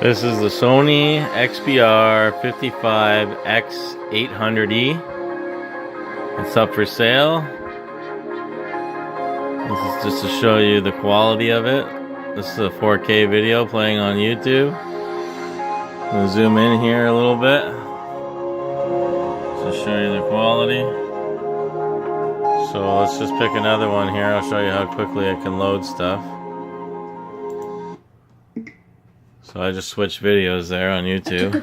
This is the Sony XBR55X800E. It's up for sale. This is just to show you the quality of it. This is a 4K video playing on YouTube. I'm going to zoom in here a little bit to show you the quality. So let's just pick another one here. I'll show you how quickly I can load stuff. So I just switched videos there on YouTube.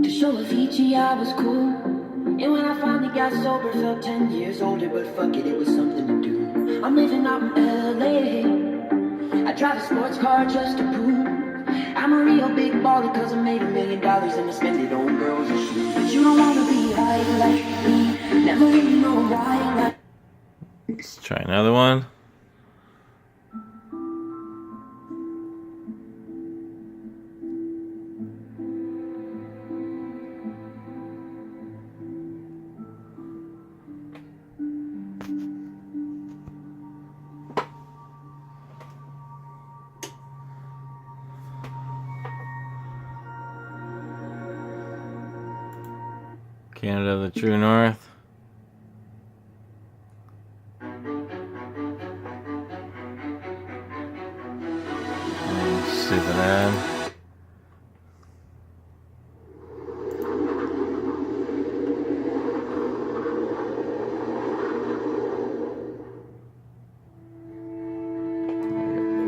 To show Avicii I was cool. And when I finally got sober, felt 10 years older, but fuck it, it was something to do. I'm living out in LA. I drive a sports car just to prove I'm a real big baller, cause I made $1 million and I spend it on girls and shoes. But you don't wanna be high like me, never really know why like. Let's try another one. Canada, the true north. Stupid ad.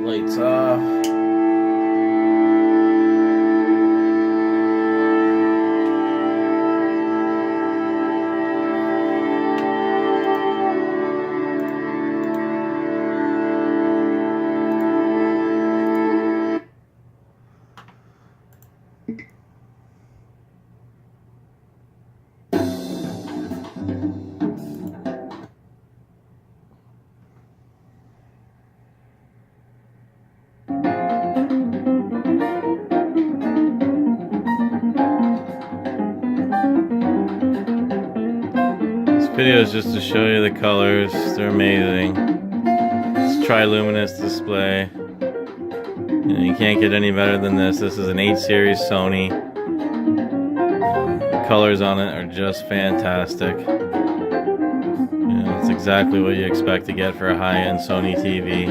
Lights off. This video is just to show you the colors. They're amazing. It's tri-luminous display. You can't get any better than this. This is an 8 series Sony. The colors on it are just fantastic. It's exactly what you expect to get for a high-end Sony TV.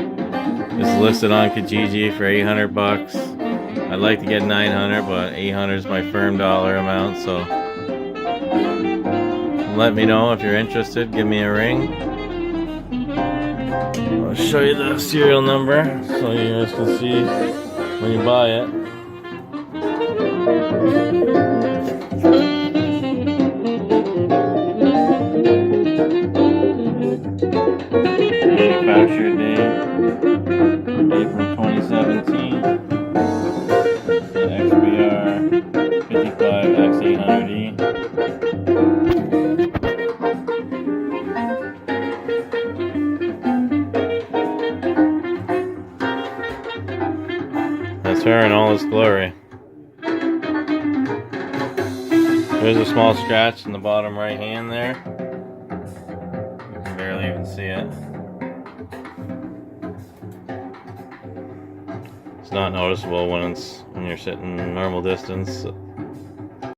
It's listed on Kijiji for 800 bucks. I'd like to get 900, but 800 is my firm dollar amount, so let me know if you're interested. Give me a ring. I'll show you the serial number so you guys can see when you buy it. Manufactured date, April 2017. The XBR55X800E. That's her in all its glory. There's a small scratch in the bottom right hand there. You can barely even see it. It's not noticeable when you're sitting normal distance.